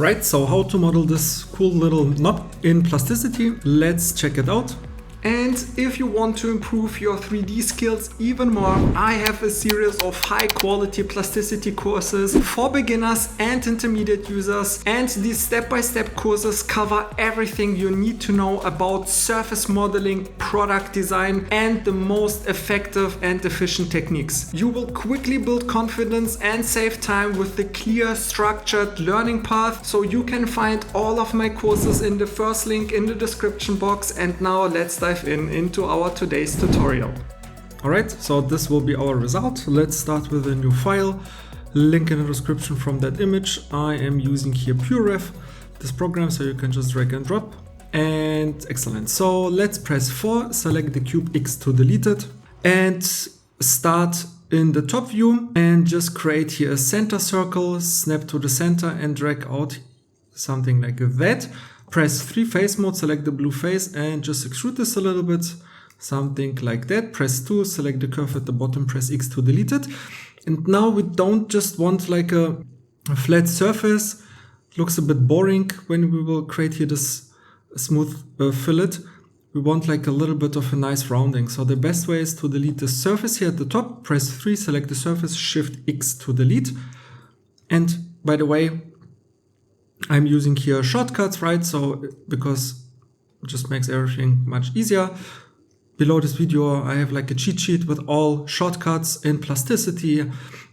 Right, so how to model this cool little knob in Plasticity, let's check it out. And if you want to improve your 3D skills even more, I have a series of high quality plasticity courses for beginners and intermediate users. And these step-by-step courses cover everything you need to know about surface modeling, product design, and the most effective and efficient techniques. You will quickly build confidence and save time with the clear, structured learning path. So you can find all of my courses in the first link in the description box. And now let's dive into our today's tutorial. Alright, so this will be our result. Let's start with a new file. Link in the description from that image. I am using here PureRef, this program, so you can just drag and drop. And excellent. So let's press 4, select the cube X to delete it, and start in the top view and just create here a center circle, snap to the center and drag out something like that. Press 3 face mode, select the blue face and just extrude this a little bit, something like that. Press 2, select the curve at the bottom, press X to delete it. And now we don't just want like a flat surface. It looks a bit boring when we will create here this smooth fillet. We want like a little bit of a nice rounding. So the best way is to delete the surface here at the top. Press 3, select the surface, Shift X to delete. And by the way, I'm using here shortcuts, right? So because it just makes everything much easier. Below this video, I have like a cheat sheet with all shortcuts in Plasticity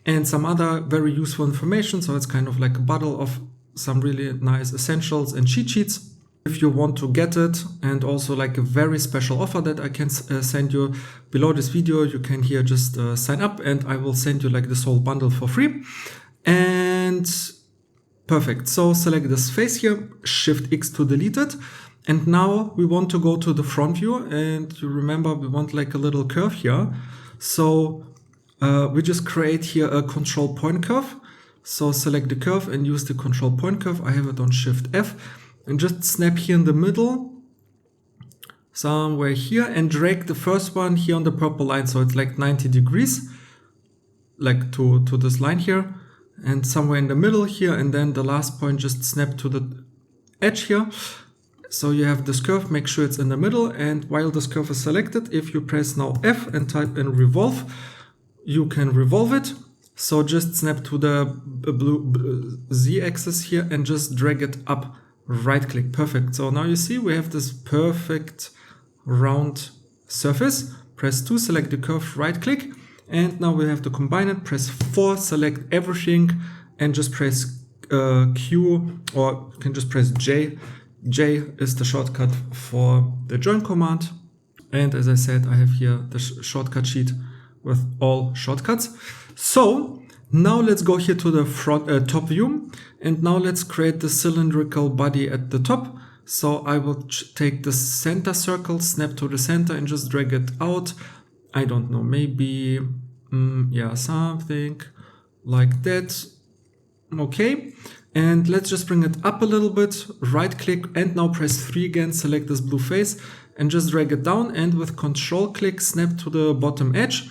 and some other very useful information. So it's kind of like a bundle of some really nice essentials and cheat sheets. If you want to get it, and also like a very special offer that I can send you below this video, you can here just sign up and I will send you like this whole bundle for free. And perfect. So select this face here, Shift X to delete it. And now we want to go to the front view, and you remember we want like a little curve here. So we just create here a control point curve. So select the curve and use the control point curve. I have it on Shift F and just snap here in the middle, somewhere here, and drag the first one here on the purple line. So it's like 90 degrees, like to this line here. And somewhere in the middle here, and then the last point just snap to the edge here. So you have this curve, make sure it's in the middle, and while this curve is selected, if you press now F and type in revolve, you can revolve it. So just snap to the blue Z axis here and just drag it up, right click, perfect. So now you see we have this perfect round surface. Press 2, select the curve, right click. And now we have to combine it, press 4, select everything and just press Q, or you can just press J. J is the shortcut for the join command. And as I said, I have here the shortcut sheet with all shortcuts. So now let's go here to the front top view. And now let's create the cylindrical body at the top. So I will take the center circle, snap to the center and just drag it out. I don't know, maybe, yeah, something like that. Okay, and let's just bring it up a little bit, right click, and now press 3 again, select this blue face, and just drag it down, and with control click, snap to the bottom edge.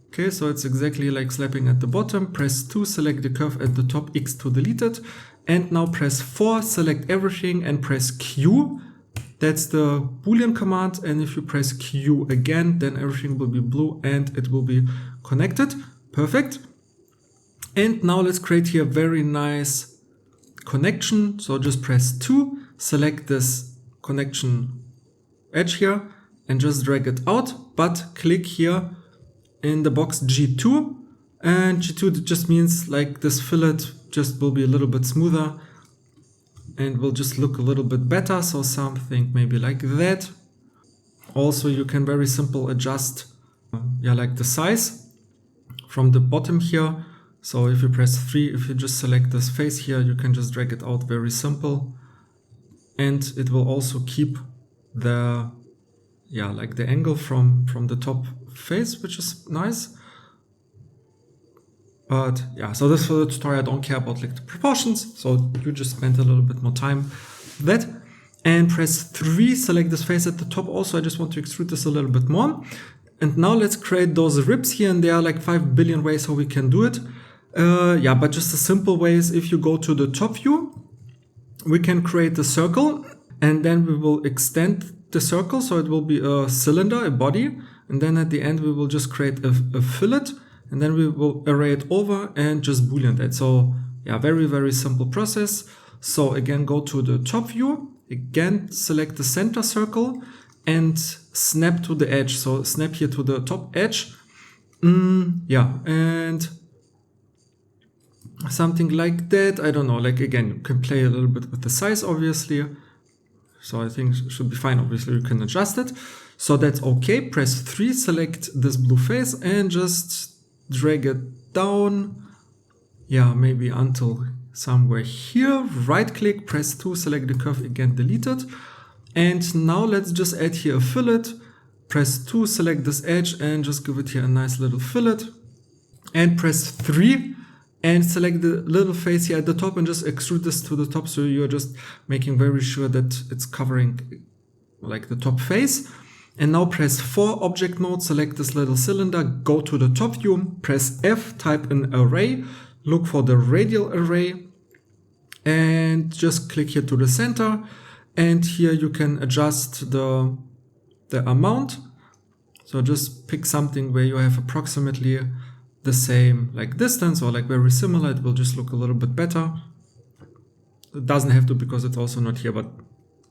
Okay, so it's exactly like slapping at the bottom. Press 2, select the curve at the top, X to delete it, and now press 4, select everything, and press Q. That's the boolean command, and if you press Q again, then everything will be blue and it will be connected. Perfect. And now let's create here a very nice connection. So just press 2, select this connection edge here and just drag it out, but click here in the box G2, and G2 just means like this fillet just will be a little bit smoother and will just look a little bit better. So something maybe like that. Also, you can very simple adjust, like the size from the bottom here. So if you press 3, if you just select this face here, you can just drag it out, very simple. And it will also keep the, like the angle from the top face, which is nice. But yeah, so this for the tutorial, I don't care about like the proportions. So you just spend a little bit more time with that. And press 3, select this face at the top. Also, I just want to extrude this a little bit more. And now let's create those ribs here, and there are like 5 billion ways how we can do it. But just a simple way is if you go to the top view we can create a circle, and then we will extend the circle so it will be a cylinder, a body, and then at the end we will just create a fillet, and then we will array it over and just boolean that. So yeah, very, very simple process. So again, go to the top view, again select the center circle and snap to the edge. So snap here to the top edge. Yeah, and something like that. I don't know, like again, you can play a little bit with the size obviously. So I think it should be fine. Obviously you can adjust it. So that's okay. Press 3, select this blue face and just drag it down. Yeah, maybe until somewhere here. Right click, press 2, select the curve, again delete it. And now let's just add here a fillet. Press 2, select this edge and just give it here a nice little fillet. And press 3 and select the little face here at the top and just extrude this to the top. So you're just making very sure that it's covering like the top face. And now press 4, object mode, select this little cylinder, go to the top view, press F, type in array, look for the radial array and just click here to the center. And here you can adjust the amount. So just pick something where you have approximately the same like distance or like very similar. It will just look a little bit better. It doesn't have to because it's also not here, but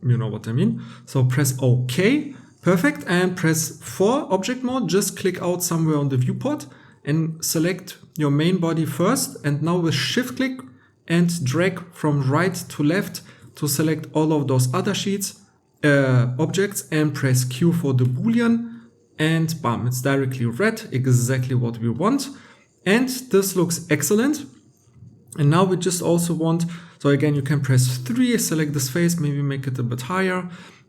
you know what I mean. So press OK. Perfect. And press 4, object mode. Just click out somewhere on the viewport and select your main body first. And now with shift click and drag from right to left to select all of those other sheets, objects, and press Q for the boolean. And bam, it's directly red, exactly what we want. And this looks excellent. And now we just also want, so again, you can press 3, select this face, maybe make it a bit higher.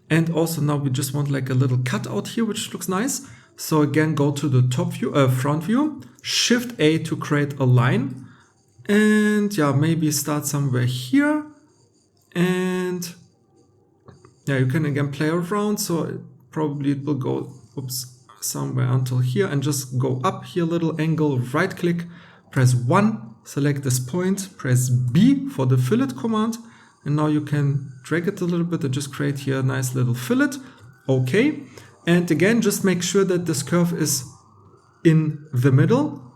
And also now we just want like a little cutout here, which looks nice. So again, go to the top view, front view, Shift A to create a line. And yeah, maybe start somewhere here. And yeah, you can again play around. So probably it will go, somewhere until here and just go up here, little angle, right click, press 1, select this point, press B for the fillet command. And now you can drag it a little bit and just create here a nice little fillet. Okay. And again, just make sure that this curve is in the middle.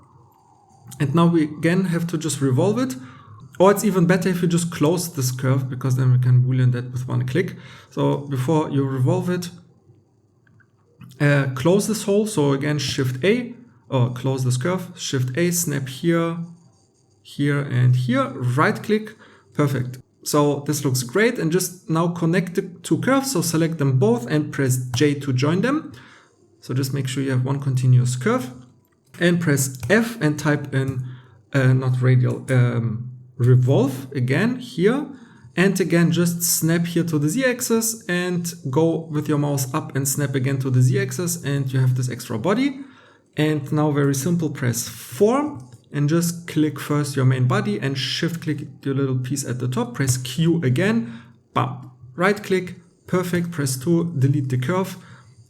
And now we again have to just revolve it. Or it's even better if you just close this curve, because then we can boolean that with 1 click. So before you revolve it, close this hole. So again, Shift A, or close this curve, Shift A, snap here, here and here, right click, perfect. So this looks great, and just now connect the 2 curves. So select them both and press J to join them. So just make sure you have 1 continuous curve and press F and type in, not radial, revolve again here. And again, just snap here to the Z-axis and go with your mouse up and snap again to the Z-axis, and you have this extra body. And now very simple, press 4 and just click first your main body and shift click your little piece at the top, press Q again, bam, right click, perfect, press 2, delete the curve.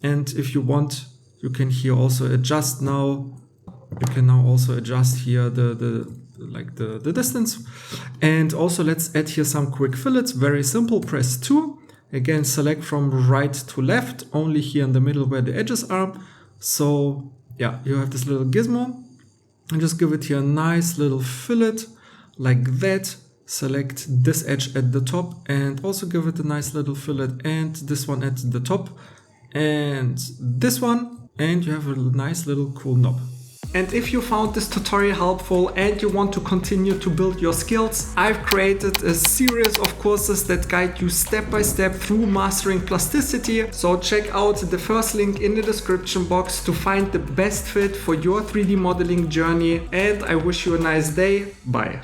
And if you want, you can here also adjust now. You can now also adjust here the distance. And also let's add here some quick fillets. Very simple, press 2. Again, select from right to left, only here in the middle where the edges are. So yeah, you have this little gizmo. And just give it here a nice little fillet like that. Select this edge at the top and also give it a nice little fillet, and this one at the top and this one, and you have a nice little cool knob. And if you found this tutorial helpful and you want to continue to build your skills, I've created a series of courses that guide you step by step through mastering plasticity. So check out the first link in the description box to find the best fit for your 3D modeling journey. And I wish you a nice day. Bye.